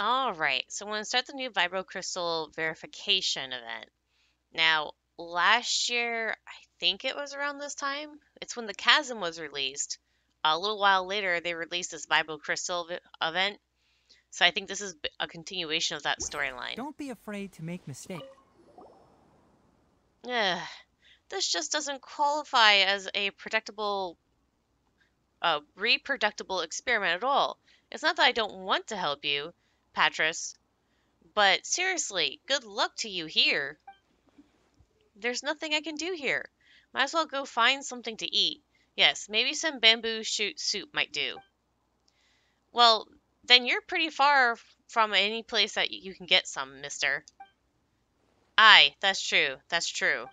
Alright, so I'm going to start the new Vibro Crystal verification event. Now, last year, I think it was around this time, it's when the Chasm was released. A little while later, they released this Vibro Crystal event, so I think this is a continuation of that storyline. Don't be afraid to make mistakes. Ugh, this just doesn't qualify as a reproducible experiment at all. It's not that I don't want to help you, Patris, but seriously, good luck to you here. There's nothing I can do here. Might as well go find something to eat. Yes, maybe some bamboo shoot soup might do. Well, then you're pretty far from any place that you can get some, mister. Aye, that's true, that's true.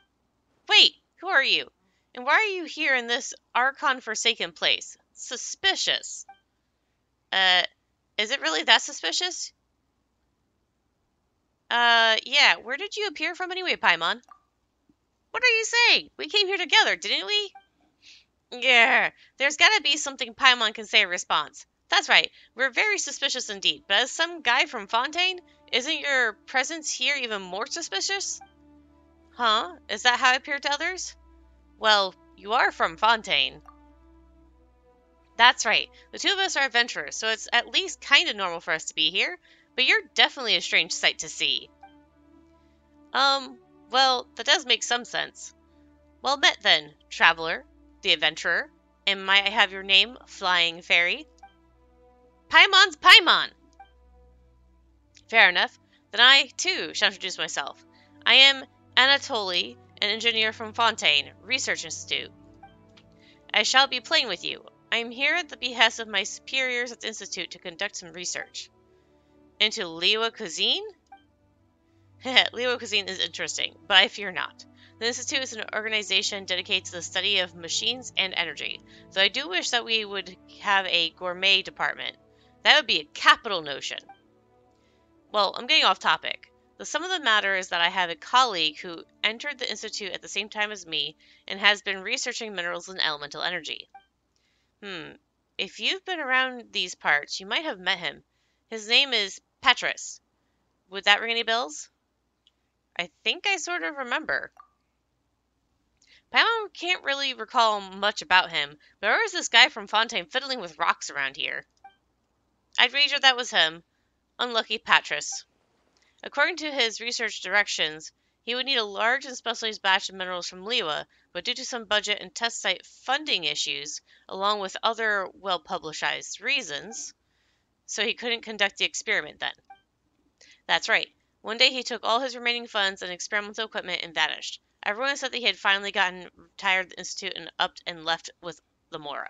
Wait, who are you? And why are you here in this Archon-forsaken place? Suspicious. Is it really that suspicious? Yeah, where did you appear from anyway, Paimon? What are you saying? We came here together, didn't we? Yeah, there's gotta be something Paimon can say in response. That's right, we're very suspicious indeed, but as some guy from Fontaine, isn't your presence here even more suspicious? Huh? Is that how I appear to others? Well, you are from Fontaine. That's right, the two of us are adventurers, so it's at least kinda normal for us to be here, but you're definitely a strange sight to see. Well, that does make some sense. Well met then, traveler, the adventurer. And might I have your name, Flying Fairy? Paimon's Paimon! Fair enough. Then I, too, shall introduce myself. I am Anatoly, an engineer from Fontaine Research Institute. I shall be playing with you. I am here at the behest of my superiors at the Institute to conduct some research. Into Liwa cuisine? Liwa cuisine is interesting, but I fear not. The Institute is an organization dedicated to the study of machines and energy, though I do wish that we would have a gourmet department. That would be a capital notion. Well, I'm getting off topic. The sum of the matter is that I have a colleague who entered the Institute at the same time as me and has been researching minerals and elemental energy. If you've been around these parts, you might have met him. His name is Patris. Would that ring any bells? I think I sort of remember. Paimon can't really recall much about him, but there was this guy from Fontaine fiddling with rocks around here. I'd wager that was him. Unlucky Patris. According to his research directions, he would need a large and specialized batch of minerals from Liwa, but due to some budget and test site funding issues, along with other well-publicized reasons, so he couldn't conduct the experiment then. That's right. One day he took all his remaining funds and experimental equipment and vanished. Everyone said that he had finally gotten tired of the Institute and upped and left with the Mora.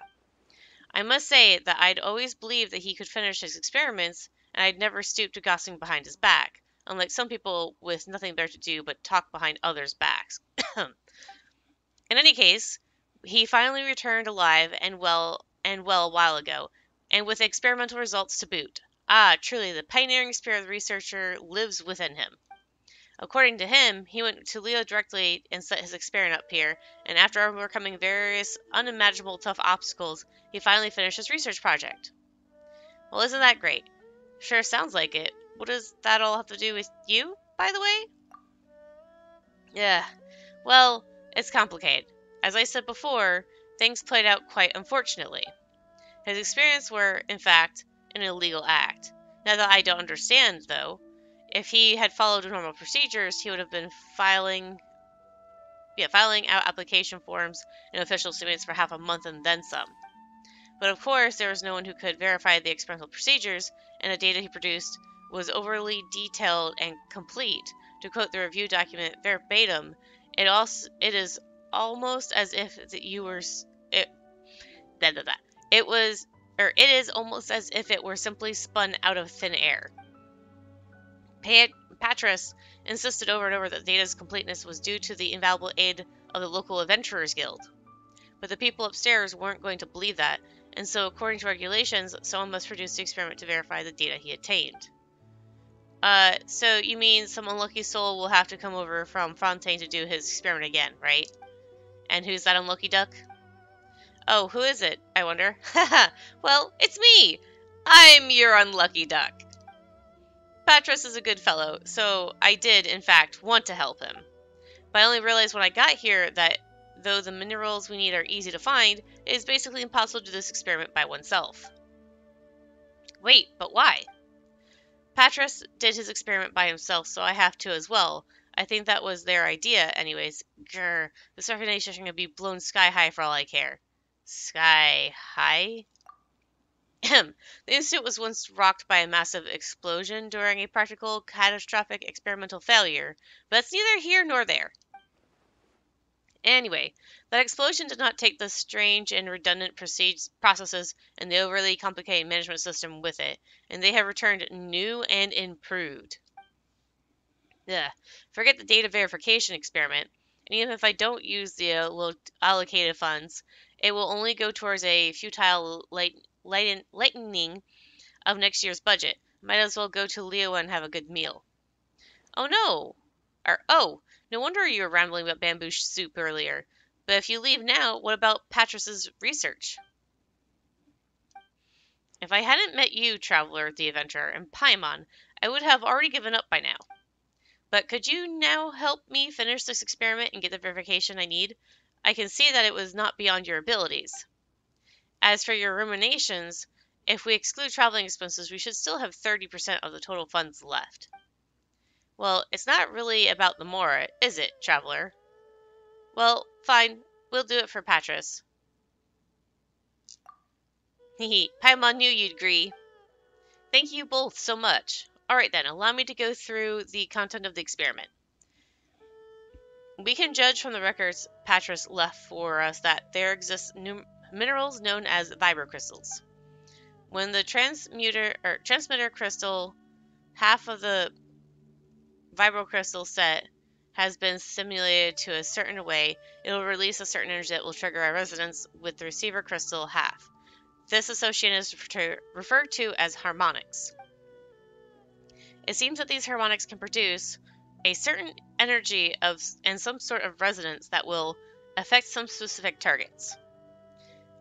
I must say that I'd always believed that he could finish his experiments, and I'd never stooped to gossiping behind his back, unlike some people with nothing better to do but talk behind others' backs. In any case, he finally returned alive and well a while ago, and with experimental results to boot. Ah, truly, the pioneering spirit of the researcher lives within him. According to him, he went to Leo directly and set his experiment up here, and after overcoming various unimaginable tough obstacles, he finally finished his research project. Well, isn't that great? Sure sounds like it. What does that all have to do with you, by the way? Yeah, well, it's complicated. As I said before, things played out quite unfortunately. His experiments were, in fact, an illegal act. Now that I don't understand, though, if he had followed normal procedures, he would have been filing out application forms and official statements for half a month and then some. But of course, there was no one who could verify the experimental procedures, and the data he produced was overly detailed and complete. To quote the review document verbatim, it is almost as if you were it is almost as if it were simply spun out of thin air. Patris insisted over and over that the data's completeness was due to the invaluable aid of the local Adventurers Guild. But the people upstairs weren't going to believe that, and so according to regulations, someone must produce the experiment to verify the data he obtained. So you mean some unlucky soul will have to come over from Fontaine to do his experiment again, right? And who's that unlucky duck? Oh, who is it, I wonder? Haha, well, it's me! I'm your unlucky duck. Patras is a good fellow, so I did, in fact, want to help him. But I only realized when I got here that though the minerals we need are easy to find, it is basically impossible to do this experiment by oneself. Wait, but why? Patras did his experiment by himself, so I have to as well. I think that was their idea, anyways. Grr, this organization is going to be blown sky high for all I care. Sky high? The institute was once rocked by a massive explosion during a practical catastrophic experimental failure, but that's neither here nor there. Anyway, that explosion did not take the strange and redundant processes and the overly complicated management system with it, and they have returned new and improved. Ugh. Forget the data verification experiment, and even if I don't use the allocated funds, it will only go towards a futile lightening of next year's budget. Might as well go to Leo and have a good meal. Oh no! No wonder you were rambling about bamboo soup earlier. But if you leave now, what about Patras's research? If I hadn't met you, Traveler the Adventurer, and Paimon, I would have already given up by now. But could you now help me finish this experiment and get the verification I need? I can see that it was not beyond your abilities. As for your ruminations, if we exclude traveling expenses, we should still have 30% of the total funds left. Well, it's not really about the Mora, is it, Traveler? Well, fine. We'll do it for Patras. Hehe, Paimon knew you'd agree. Thank you both so much. Alright then, allow me to go through the content of the experiment. We can judge from the records Patras left for us that there exist minerals known as vibrocrystals. When the transmitter crystal, half of the vibrocrystal set, has been stimulated to a certain way, it will release a certain energy that will trigger a resonance with the receiver crystal half. This association is referred to as harmonics. It seems that these harmonics can produce a certain energy and some sort of resonance that will affect some specific targets.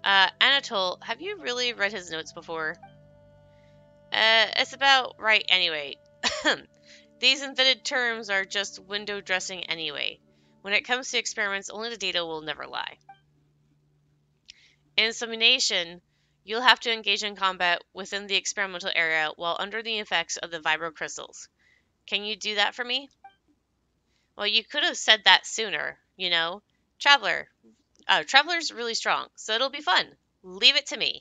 Anatole, have you really read his notes before? It's about right anyway. These invented terms are just window dressing anyway. When it comes to experiments, only the data will never lie. In simulation, you'll have to engage in combat within the experimental area while under the effects of the vibrocrystals. Can you do that for me? Well, you could have said that sooner, you know. Traveler's really strong, so it'll be fun. Leave it to me.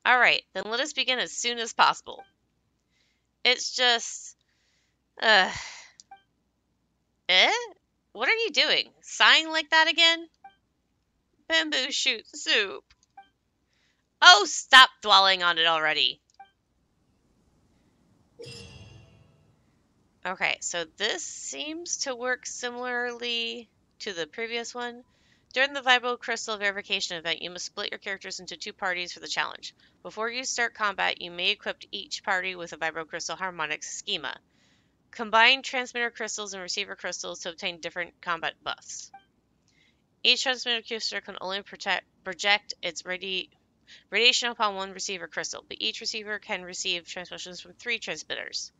Alright, then let us begin as soon as possible. It's just... Eh? What are you doing? Sighing like that again? Bamboo shoot soup. Oh, stop dwelling on it already. Okay, so this seems to work similarly to the previous one. During the vibrocrystal verification event, you must split your characters into 2 parties for the challenge. Before you start combat, you may equip each party with a vibrocrystal harmonics schema. Combine transmitter crystals and receiver crystals to obtain different combat buffs. Each transmitter crystal can only project its radiation upon one receiver crystal, but each receiver can receive transmissions from 3 transmitters.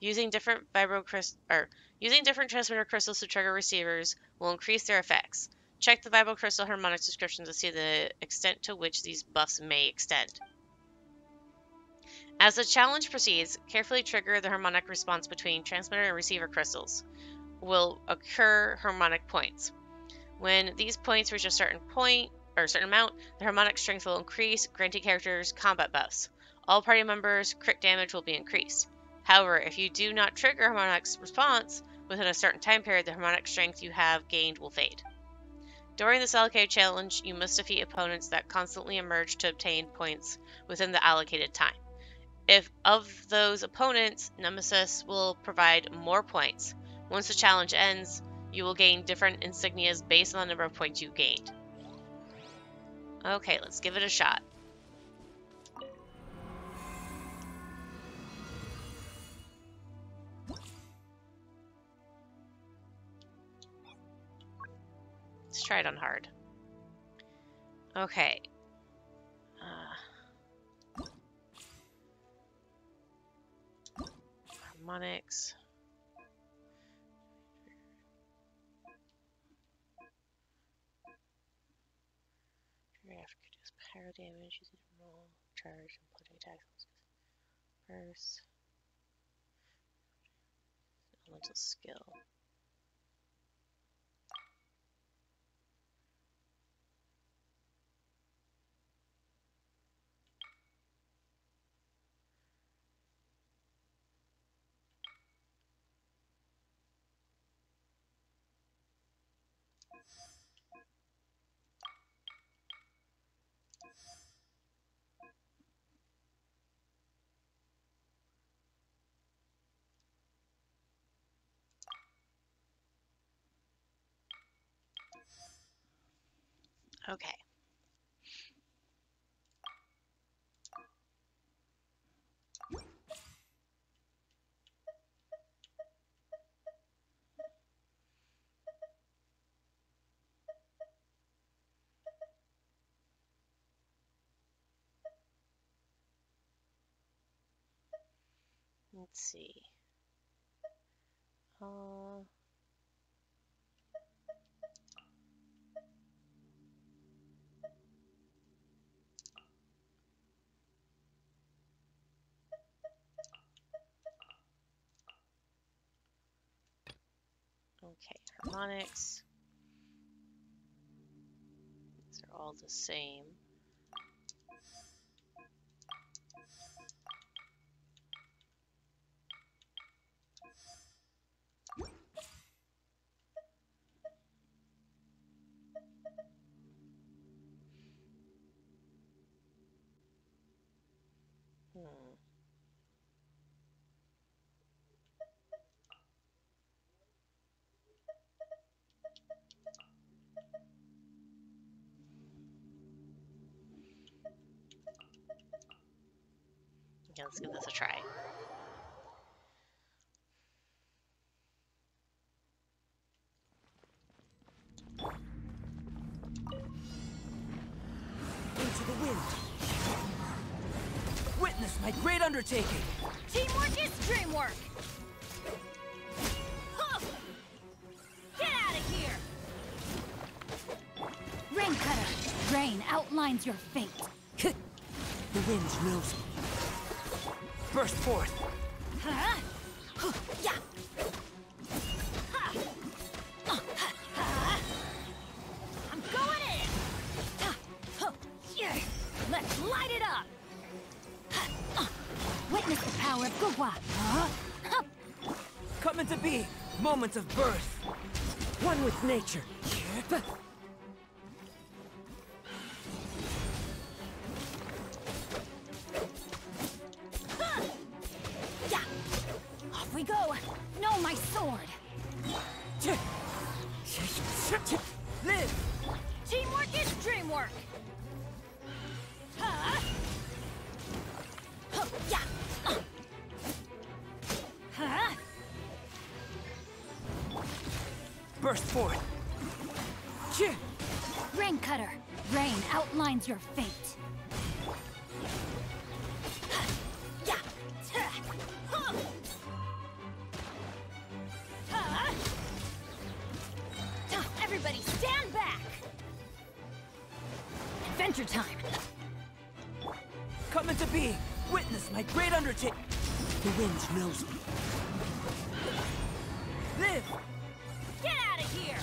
Using different transmitter crystals to trigger receivers will increase their effects. Check the vibrocrystal harmonics description to see the extent to which these buffs may extend. As the challenge proceeds, carefully trigger the harmonic response between transmitter and receiver crystals. Will occur harmonic points. When these points reach a certain amount, the harmonic strength will increase, granting characters combat buffs. All party members' crit damage will be increased. However, if you do not trigger harmonic's response within a certain time period, the harmonic strength you have gained will fade. During this allocated challenge, you must defeat opponents that constantly emerge to obtain points within the allocated time. If of those opponents, Nemesis will provide more points. Once the challenge ends, you will gain different insignias based on the number of points you gained. Okay, let's give it a shot. Let's try it on hard. Okay. harmonics. After does pyro damage using a roll, charge, and bludgeoning attacks. Burst. Elemental skill. Okay. Let's see. Okay, harmonics. These are all the same. Okay, let's give this a try. Into the wind. Witness my great undertaking. Teamwork is dreamwork! Huh. Get out of here! Rain Cutter, rain outlines your fate. The wind knows me. Burst forth. Huh? Yeah. I'm going in! Let's light it up! Witness the power of Gugwa! Coming to be, moments of birth. One with nature. Yeah. Off we go! Know my sword! Live! Teamwork is dreamwork! Yeah. Burst forth. Rain Cutter, rain outlines your fate. Yeah. Everybody stand back! Adventure time! Coming to be, witness my great undertaking. The wind knows me. Live! Get out of here!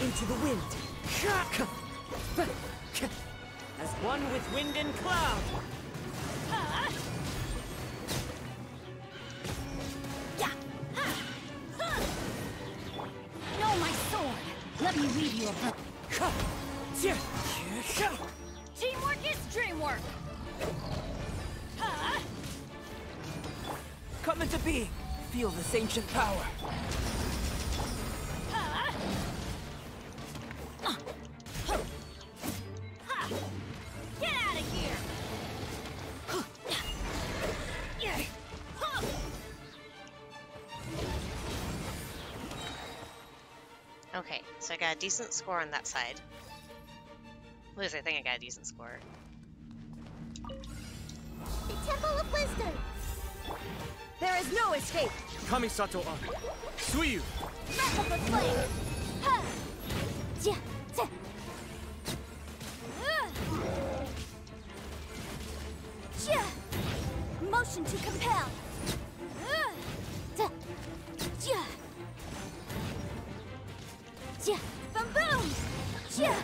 Into the wind. As one with wind and cloud. Yeah. Know my sword. Let me weave you a book. Teamwork is dreamwork. Coming to be, feel this ancient power. Get out of here! Okay, so I got a decent score on that side. At least I think I got a decent score. is no escape. Kamisato on. Suiyu. Wrap up the flame. Ha! Ja, ja. Ja. Motion to compel. Ja. Ja. Ja. Boom boom. Ja.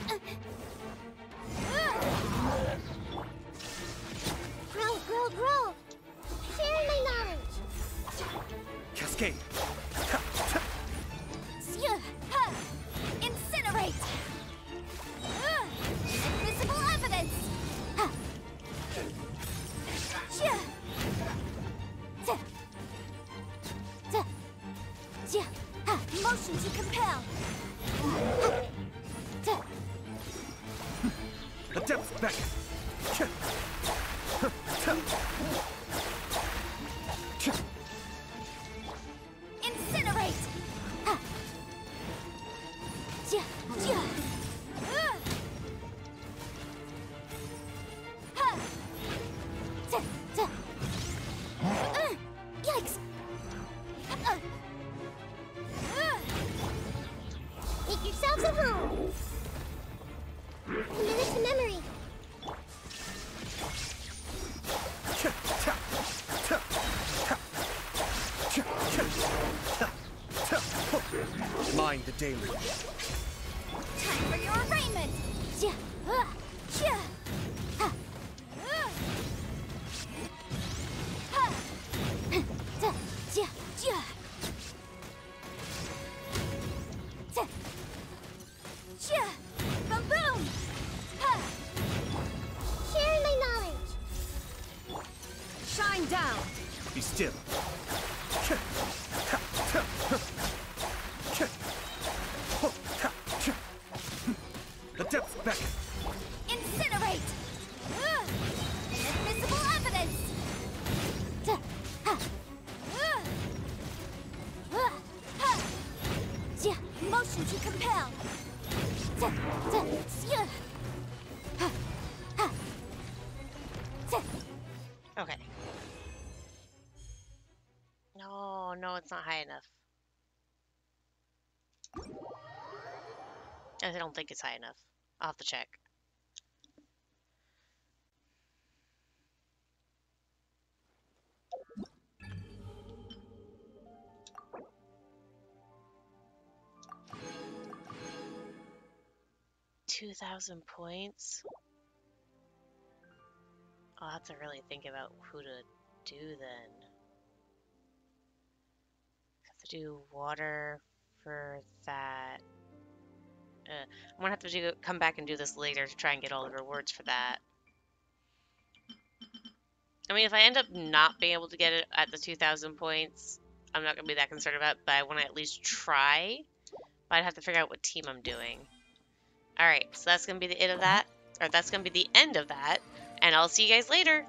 Grow. Share my knowledge. Cascade. Yeah, ha! Incinerate! Invisible evidence! Ha! Yeah. Ta. Ta. Yeah. Ha! Motion to compel! Ha. Ta. The depth back. Incinerate! Ha! Yeah. Yeah. Ha! Ta. Ta. Yikes! Make yourselves at home. Commit it to memory. Mind the deluge. Time for your arraignment. Yeah. Yeah. Ha. Ha. Ta. Yeah. Yeah. Ta. Yeah. Boom boom. Ha. Sharing my knowledge. Shine down. Be still. The depth back. Incinerate. Invisible evidence. Ta. Ha. Ha. Yeah. Motion to compel. Ta. Ta. Yeah. Ha. Ha. Ta. Okay. No, it's not high enough. I don't think it's high enough. I'll have to check. $2,000 points? I'll have to really think about who to do then. Have to do water for that. I'm gonna have to come back and do this later to try and get all the rewards for that. I mean, if I end up not being able to get it at the 2,000 points, I'm not gonna be that concerned about it, but I want to at least try. But I'd have to figure out what team I'm doing. Alright, so that's gonna be the end of that. Or that's gonna be the end of that. And I'll see you guys later.